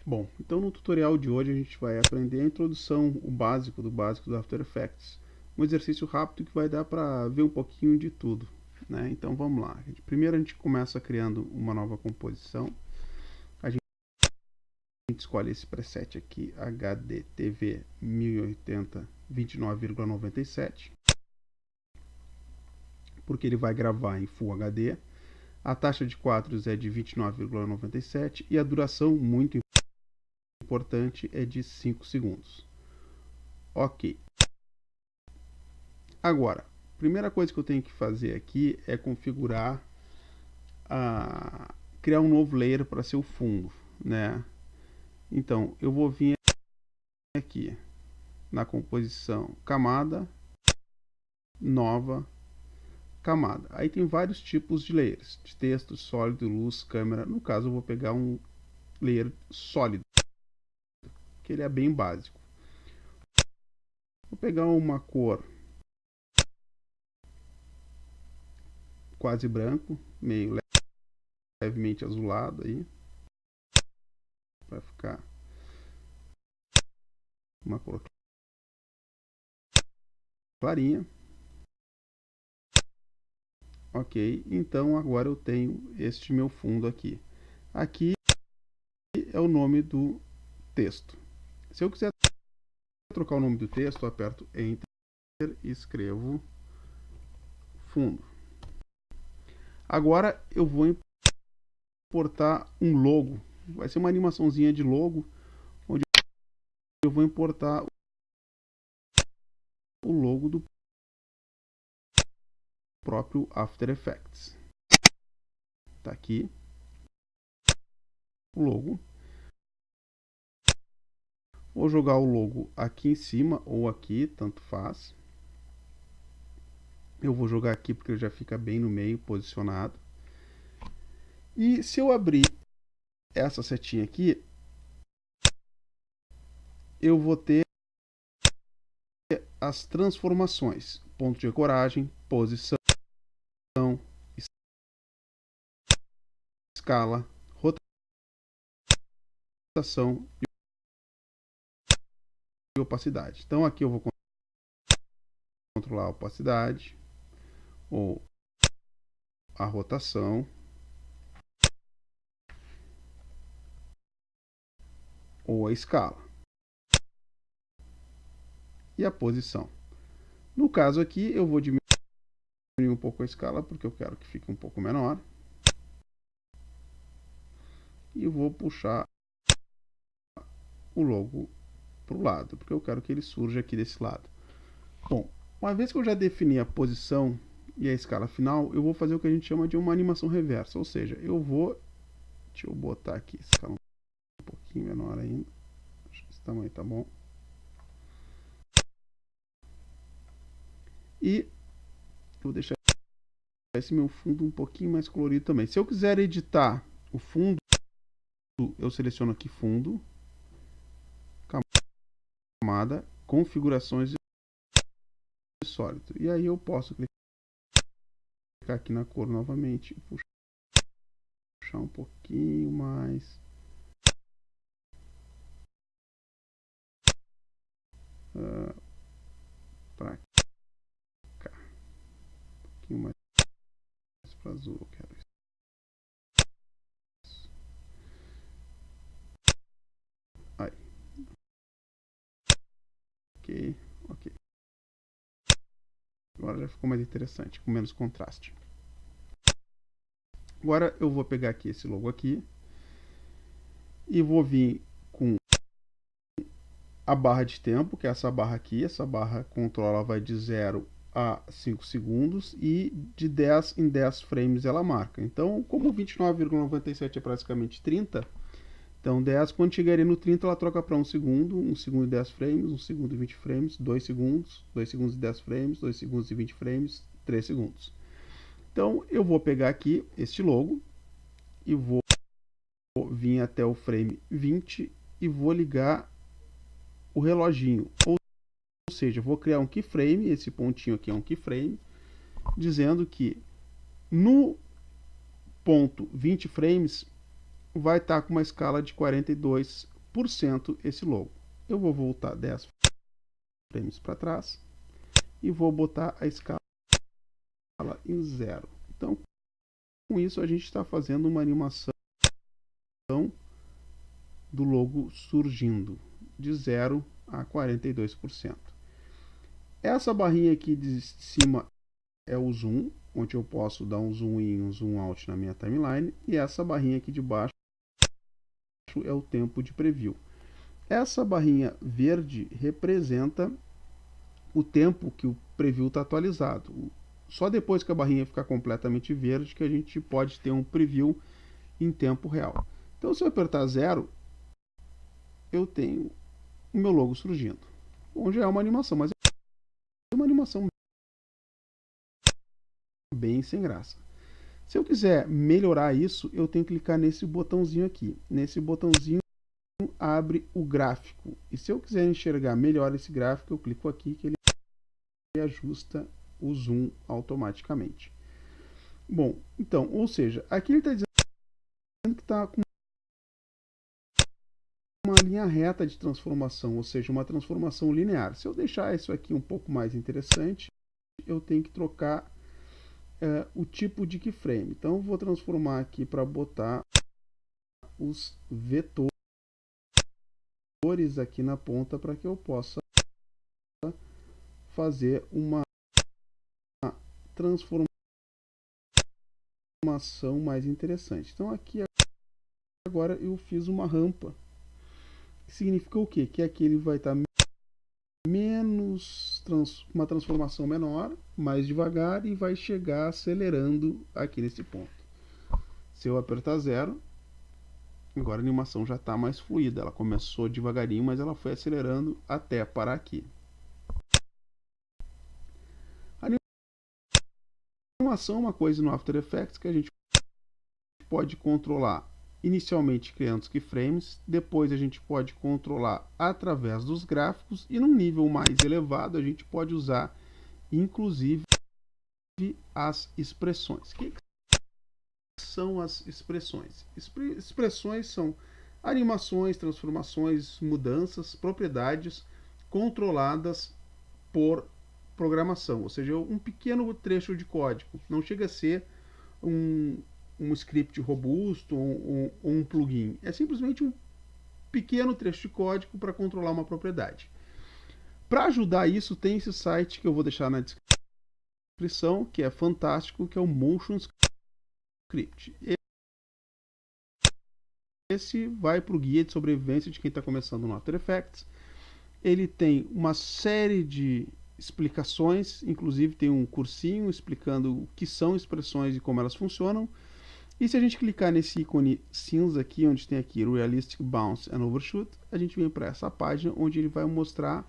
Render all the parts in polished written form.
Bom, então no tutorial de hoje a gente vai aprender a introdução, o básico do After Effects. Um exercício rápido que vai dar para ver um pouquinho de tudo, né? Então vamos lá. Primeiro a gente começa criando uma nova composição. A gente escolhe esse preset aqui, HDTV 1080 29,97, porque ele vai gravar em Full HD. A taxa de quadros é de 29,97 e a duração, muito importante, é de 5 segundos. Ok. Agora, a primeira coisa que eu tenho que fazer aqui é configurar, criar um novo layer para ser o fundo, né? Então, eu vou vir aqui na composição, camada, nova, camada. Aí tem vários tipos de layers, de texto, sólido, luz, câmera. No caso, eu vou pegar um layer sólido, que ele é bem básico. Vou pegar uma cor quase branco, meio levemente azulado aí, para ficar uma cor clarinha. Ok, então agora eu tenho este meu fundo aqui. Aqui é o nome do texto. Se eu quiser trocar o nome do texto, eu aperto Enter e escrevo fundo. Agora eu vou importar um logo. Vai ser uma animaçãozinha de logo, onde eu vou importar o logo do próprio After Effects. Tá aqui o logo. Vou jogar o logo aqui em cima ou aqui, tanto faz. Eu vou jogar aqui porque ele já fica bem no meio, posicionado. E se eu abrir essa setinha aqui, eu vou ter as transformações. Ponto de ancoragem, posição, escala, rotação e opacidade. Então aqui eu vou controlar a opacidade ou a rotação ou a escala e a posição. No caso aqui eu vou diminuir um pouco a escala porque eu quero que fique um pouco menor e vou puxar o logo para o lado porque eu quero que ele surja aqui desse lado. Bom, uma vez que eu já defini a posição e a escala final, eu vou fazer o que a gente chama de uma animação reversa, ou seja, deixa eu botar aqui a escala um pouquinho menor ainda, acho que esse tamanho tá bom, e vou deixar esse meu fundo um pouquinho mais colorido também. Se eu quiser editar o fundo, eu seleciono aqui fundo, camada, configurações de sólido, e aí eu posso clicar aqui na cor novamente, puxar um pouquinho mais, para cá, um pouquinho mais para azul, eu quero isso. Aí. Ok, ok. Agora já ficou mais interessante, com menos contraste. Agora eu vou pegar aqui esse logo aqui e vou vir com a barra de tempo, que é essa barra aqui. Essa barra controla, vai de 0 a 5 segundos e de 10 em 10 frames ela marca. Então, como 29,97 é praticamente 30, então 10, quando chegaria no 30, ela troca para 1 segundo e 10 frames, 1 segundo e 20 frames, 2 segundos e 10 frames, 2 segundos e 20 frames, 3 segundos. Então, eu vou pegar aqui este logo e vou vir até o frame 20 e vou ligar o reloginho. Ou seja, vou criar um keyframe, esse pontinho aqui é um keyframe, dizendo que no ponto 20 frames vai estar com uma escala de 42% esse logo. Eu vou voltar 10 frames para trás e vou botar a escala em 0. Então, com isso a gente está fazendo uma animação do logo surgindo de 0 a 42%. Essa barrinha aqui de cima é o zoom, onde eu posso dar um zoom in, um zoom out na minha timeline, e essa barrinha aqui de baixo é o tempo de preview. Essa barrinha verde representa o tempo que o preview está atualizado. Só depois que a barrinha ficar completamente verde que a gente pode ter um preview em tempo real. Então, se eu apertar 0, eu tenho o meu logo surgindo. Bom, já é uma animação, mas é uma animação bem sem graça. Se eu quiser melhorar isso, eu tenho que clicar nesse botãozinho aqui. Nesse botãozinho abre o gráfico. E se eu quiser enxergar melhor esse gráfico, eu clico aqui que ele ajusta o zoom automaticamente. Bom, então, ou seja, aqui ele está dizendo que está com uma linha reta de transformação, ou seja, uma transformação linear. Se eu deixar isso aqui um pouco mais interessante, eu tenho que trocar o tipo de keyframe. Então, eu vou transformar aqui para botar os vetores aqui na ponta para que eu possa fazer uma transformação mais interessante. Então, aqui agora eu fiz uma rampa. Significa o quê? Que aqui ele vai estar uma transformação menor, mais devagar, e vai chegar acelerando aqui nesse ponto. Se eu apertar 0, agora a animação já está mais fluida. Ela começou devagarinho, mas ela foi acelerando até parar aqui. A animação é uma coisa no After Effects que a gente pode controlar inicialmente criando os keyframes, depois a gente pode controlar através dos gráficos, e num nível mais elevado a gente pode usar inclusive as expressões. O que são as expressões? Expressões são animações, transformações, mudanças, propriedades controladas por programação, ou seja, um pequeno trecho de código. Não chega a ser um script robusto ou um plugin. É simplesmente um pequeno trecho de código para controlar uma propriedade. Para ajudar isso, tem esse site que eu vou deixar na descrição, que é fantástico, que é o Motion Script. Esse vai para o guia de sobrevivência de quem está começando no After Effects. Ele tem uma série de explicações, inclusive tem um cursinho explicando o que são expressões e como elas funcionam. E se a gente clicar nesse ícone cinza aqui, onde tem aqui Realistic Bounce and Overshoot, a gente vem para essa página onde ele vai mostrar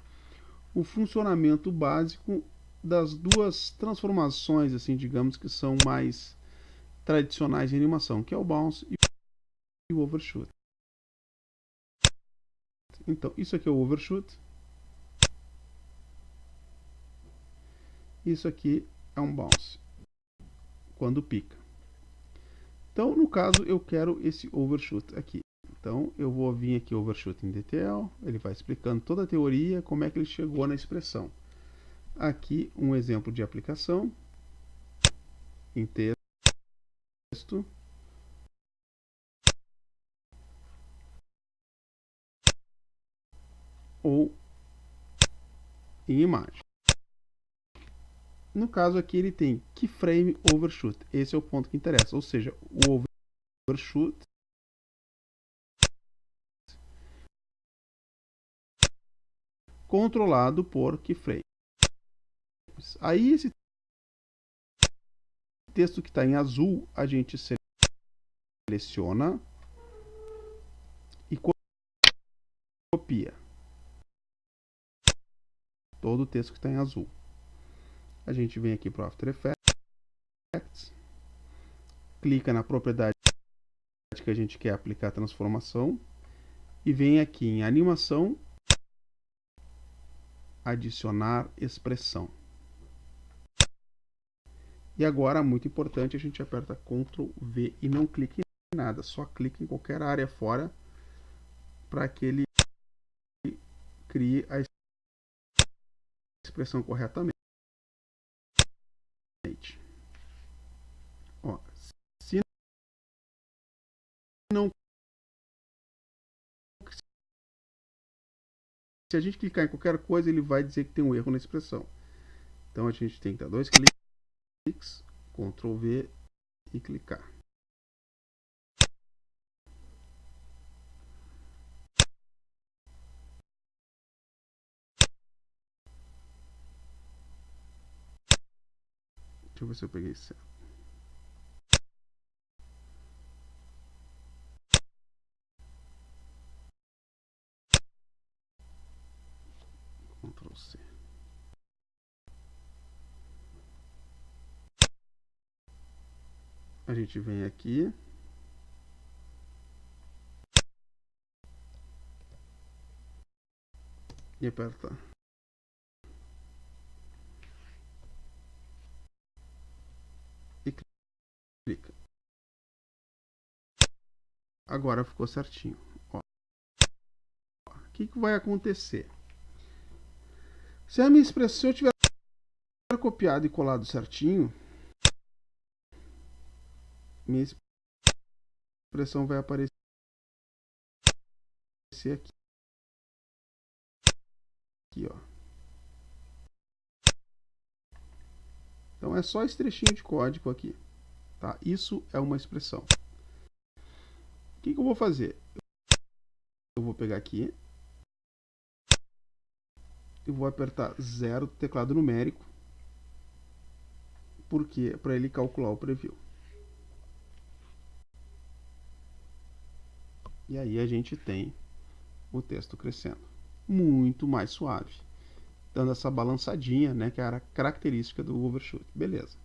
o funcionamento básico das duas transformações, assim, digamos, que são mais tradicionais em animação, que é o Bounce e o Overshoot. Então, isso aqui é o Overshoot. Isso aqui é um Bounce, quando pica. Então, no caso, eu quero esse Overshoot aqui. Então, eu vou vir aqui Overshoot in Detail, ele vai explicando toda a teoria, como é que ele chegou na expressão. Aqui, um exemplo de aplicação, em texto, ou em imagem. No caso aqui, ele tem Keyframe Overshoot, esse é o ponto que interessa, ou seja, o Overshoot controlado por keyframes. Aí esse texto que está em azul, a gente seleciona e copia todo o texto que está em azul. A gente vem aqui para o After Effects, clica na propriedade que a gente quer aplicar a transformação e vem aqui em animação, adicionar expressão. E agora, muito importante, a gente aperta Ctrl V e não clique nada, só clica em qualquer área fora para que ele crie a expressão corretamente. Ó, se não, se a gente clicar em qualquer coisa, ele vai dizer que tem um erro na expressão. Então a gente tem que dar 2 cliques, Ctrl V e clicar. Deixa eu ver se eu peguei certo. Ctrl C. A gente vem aqui e aperta e clica. Agora ficou certinho. Ó. O que vai acontecer? Se a minha expressão, se eu tiver copiado e colado certinho, minha expressão vai aparecer aqui. Aqui, ó. Então é só esse trechinho de código aqui, tá? Isso é uma expressão. O que eu vou fazer? Eu vou pegar aqui e vou apertar 0 teclado numérico, porque para ele calcular o preview. E aí a gente tem o texto crescendo, muito mais suave, dando essa balançadinha, né, que era a característica do overshoot. Beleza.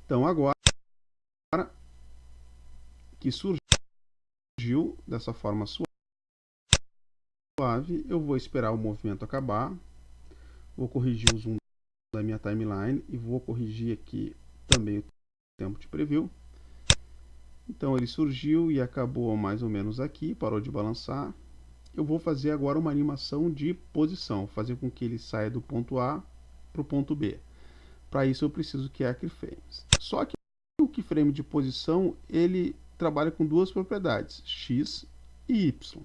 Então agora que surgiu dessa forma suave, eu vou esperar o movimento acabar, vou corrigir o zoom da minha timeline e vou corrigir aqui também o tempo de preview. Então ele surgiu e acabou mais ou menos aqui, parou de balançar. Eu vou fazer agora uma animação de posição, fazer com que ele saia do ponto A para o ponto B. Para isso eu preciso que keyframes. Só que o keyframe de posição, ele trabalha com duas propriedades, X e Y.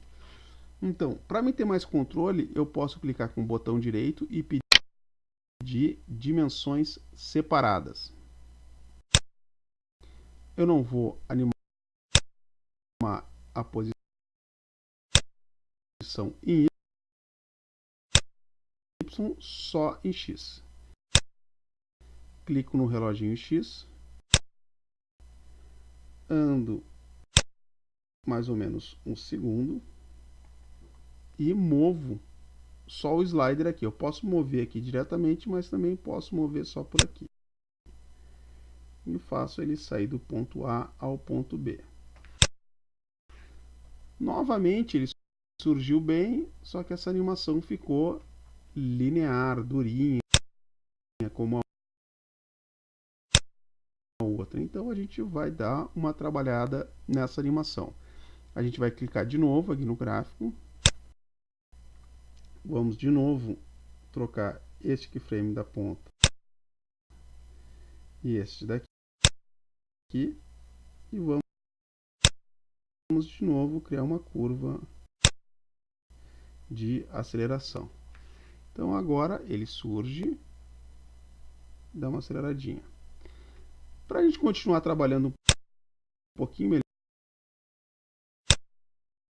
Então, para mim ter mais controle, eu posso clicar com o botão direito e pedir dimensões separadas. Eu não vou animar a posição em Y, só em X. Clico no reloginho X, ando mais ou menos um segundo e movo só o slider aqui. Eu posso mover aqui diretamente, mas também posso mover só por aqui. E faço ele sair do ponto A ao ponto B. Novamente ele surgiu bem, só que essa animação ficou linear, durinha, como a outra. Então a gente vai dar uma trabalhada nessa animação. A gente vai clicar de novo aqui no gráfico. Vamos de novo trocar este keyframe da ponta e este daqui. E vamos de novo criar uma curva de aceleração. Então agora ele surge, dá uma aceleradinha. Para a gente continuar trabalhando um pouquinho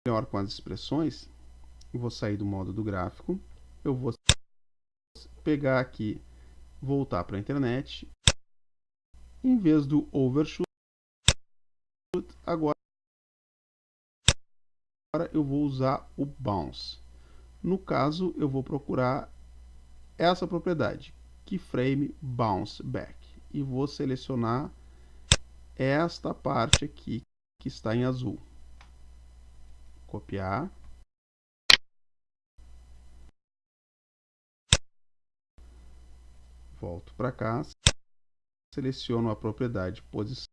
melhor com as expressões, eu vou sair do modo do gráfico, eu vou pegar aqui, voltar para a internet, em vez do overshoot, agora eu vou usar o bounce. No caso, eu vou procurar essa propriedade, keyframe bounce back, e vou selecionar esta parte aqui que está em azul. Copiar. Volto para cá, seleciono a propriedade posição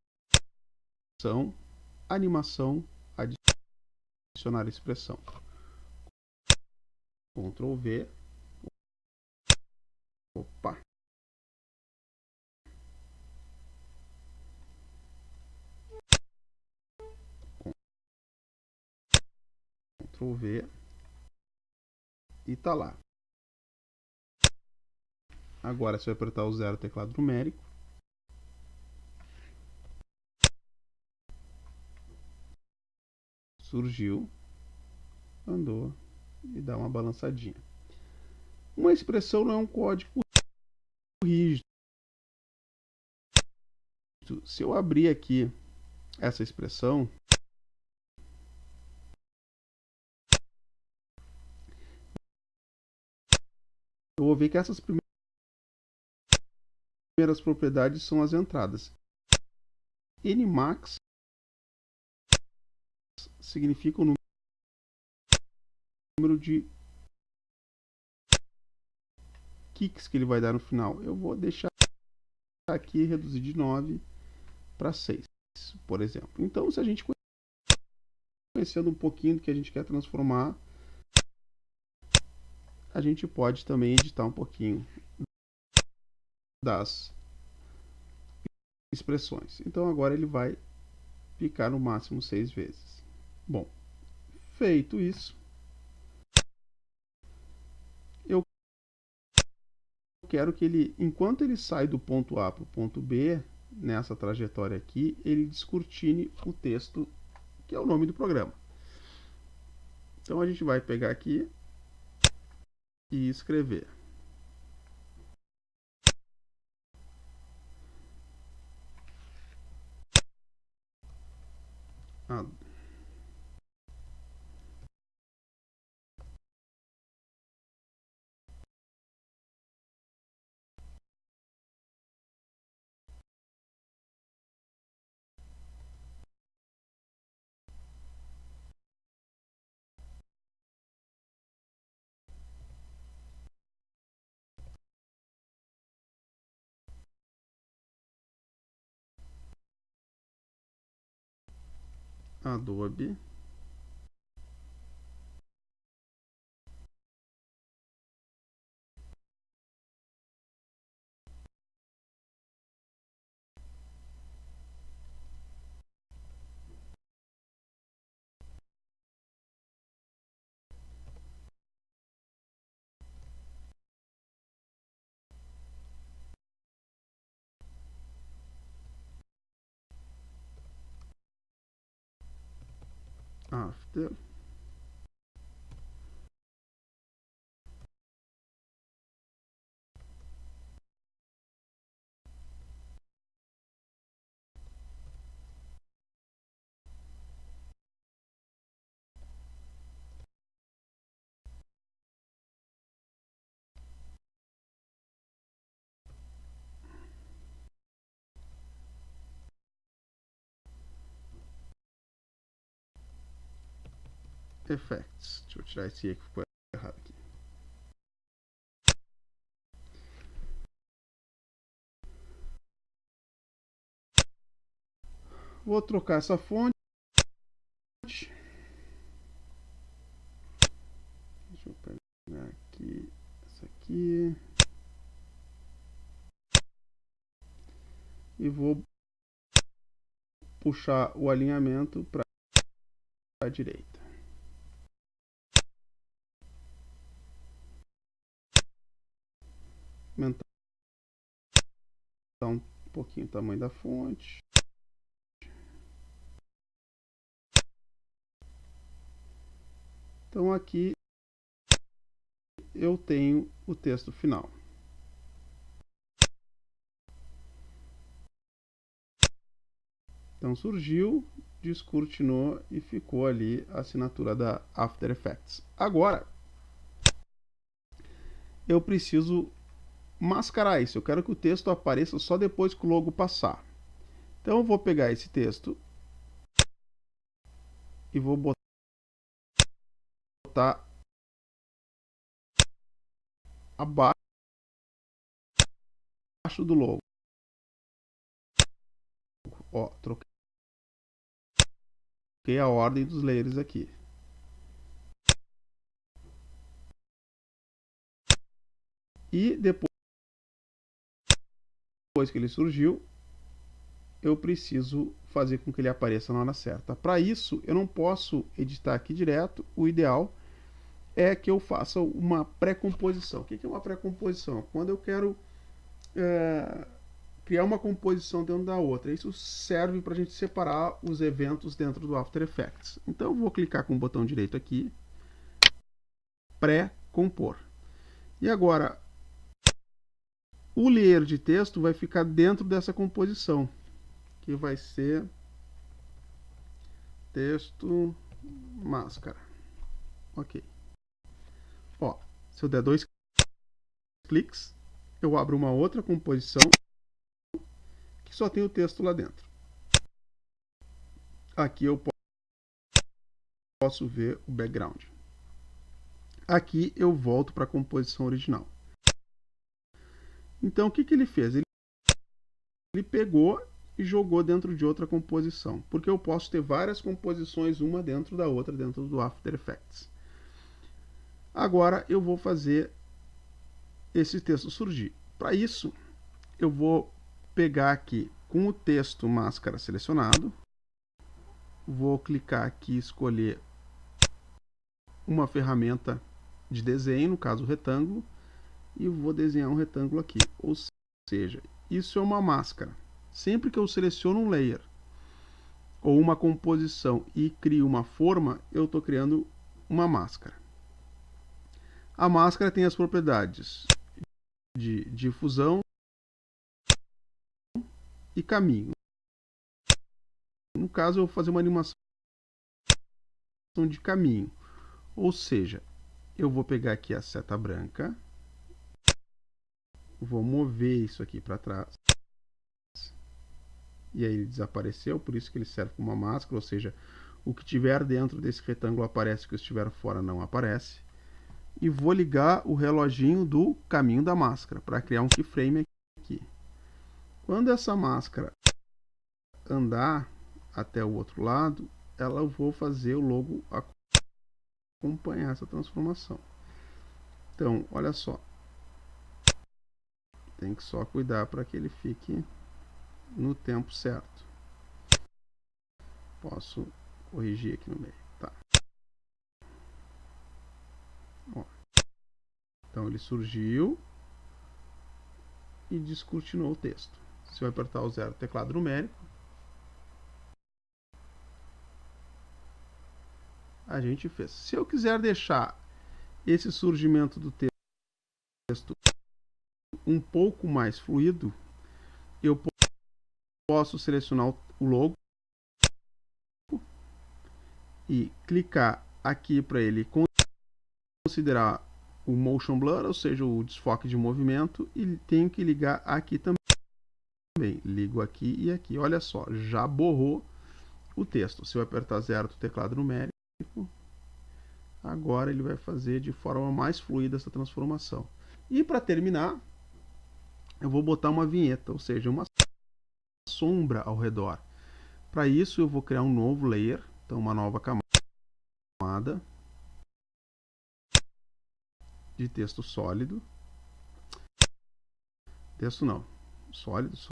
animação, adicionar expressão. Ctrl V. Opa. Ctrl V. E tá lá. Agora você vai apertar o 0 teclado numérico. Surgiu, andou e dá uma balançadinha. Uma expressão não é um código rígido. Se eu abrir aqui essa expressão, eu vou ver que essas primeiras propriedades são as entradas. Nmax significa o número de kicks que ele vai dar no final. Eu vou deixar aqui reduzir de 9 para 6, por exemplo. Então, se a gente conhecendo um pouquinho do que a gente quer transformar, a gente pode também editar um pouquinho das expressões. Então agora ele vai picar no máximo 6 vezes. Bom, feito isso, eu quero que ele, enquanto ele sai do ponto A para o ponto B, nessa trajetória aqui, ele descortine o texto que é o nome do programa. Então a gente vai pegar aqui e escrever. Adobe. After. Effects. Deixa eu tirar esse aqui que ficou errado aqui. Vou trocar essa fonte. Deixa eu pegar aqui essa aqui. E vou puxar o alinhamento para a direita. Aumentar um pouquinho o tamanho da fonte. Então aqui eu tenho o texto final. Então surgiu, descortinou e ficou ali a assinatura da After Effects. Agora eu preciso mascarar isso. Eu quero que o texto apareça só depois que o logo passar. Então eu vou pegar esse texto e vou botar abaixo do logo. Ó, troquei modifiquei a ordem dos layers aqui. E depois que ele surgiu, eu preciso fazer com que ele apareça na hora certa. Para isso, eu não posso editar aqui direto. O ideal é que eu faça uma pré-composição. O que é uma pré-composição? Quando eu quero criar uma composição dentro da outra. Isso serve para a gente separar os eventos dentro do After Effects. Então eu vou clicar com o botão direito aqui, pré-compor. E agora, o layer de texto vai ficar dentro dessa composição, que vai ser texto máscara. Ok. Ó, se eu der 2 cliques, eu abro uma outra composição que só tem o texto lá dentro. Aqui eu posso ver o background. Aqui eu volto para a composição original. Então o que ele fez? Ele pegou e jogou dentro de outra composição, porque eu posso ter várias composições, uma dentro da outra, dentro do After Effects. Agora eu vou fazer esse texto surgir. Para isso, eu vou pegar aqui com o texto máscara selecionado, vou clicar aqui e escolher uma ferramenta de desenho, no caso o retângulo, e vou desenhar um retângulo aqui. Ou seja, isso é uma máscara. Sempre que eu seleciono um layer ou uma composição e crio uma forma, eu estou criando uma máscara. A máscara tem as propriedades de difusão e caminho. No caso, eu vou fazer uma animação de caminho. Ou seja, eu vou pegar aqui a seta branca, vou mover isso aqui para trás. E aí ele desapareceu, por isso que ele serve como uma máscara, ou seja, o que tiver dentro desse retângulo aparece, o que estiver fora não aparece. E vou ligar o reloginho do caminho da máscara, para criar um keyframe aqui. Quando essa máscara andar até o outro lado, eu vou fazer o logo acompanhar essa transformação. Então, olha só. Tem que só cuidar para que ele fique no tempo certo. Posso corrigir aqui no meio. Tá. Ó. Então ele surgiu e descortinou o texto. Se eu apertar o 0 teclado numérico, a gente fez. Se eu quiser deixar esse surgimento do texto um pouco mais fluido, eu posso selecionar o logo e clicar aqui para ele considerar o motion blur, ou seja, o desfoque de movimento, e tenho que ligar aqui também. Ligo aqui e aqui. Olha só, já borrou o texto. Se eu apertar 0 do teclado numérico, agora ele vai fazer de forma mais fluida essa transformação. E para terminar, eu vou botar uma vinheta, ou seja, uma sombra ao redor. Para isso eu vou criar um novo layer, então uma nova camada de texto sólido. Texto não, sólido só,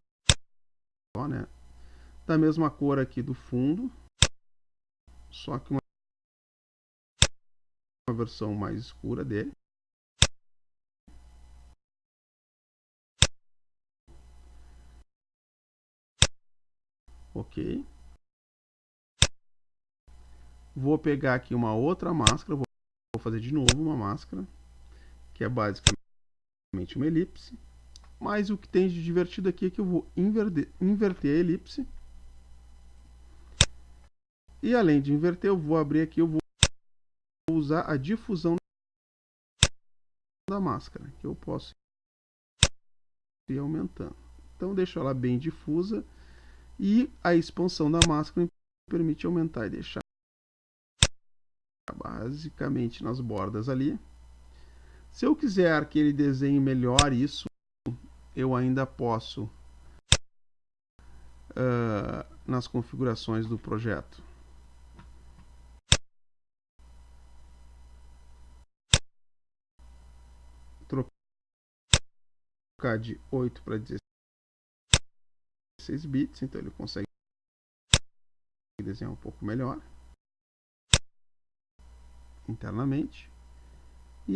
né? Da mesma cor aqui do fundo, só que uma versão mais escura dele. Ok. Vou pegar aqui uma outra máscara, vou fazer de novo uma máscara, que é basicamente uma elipse. Mas o que tem de divertido aqui é que eu vou inverter a elipse. E além de inverter, eu vou abrir aqui, eu vou usar a difusão da máscara, que eu posso ir aumentando. Então deixo ela bem difusa e a expansão da máscara me permite aumentar e deixar basicamente nas bordas ali. Se eu quiser que ele desenhe melhor isso, eu ainda posso nas configurações do projeto trocar de 8 para 16 bits, então ele consegue desenhar um pouco melhor internamente. E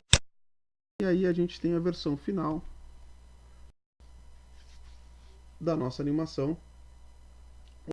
aí a gente tem a versão final da nossa animação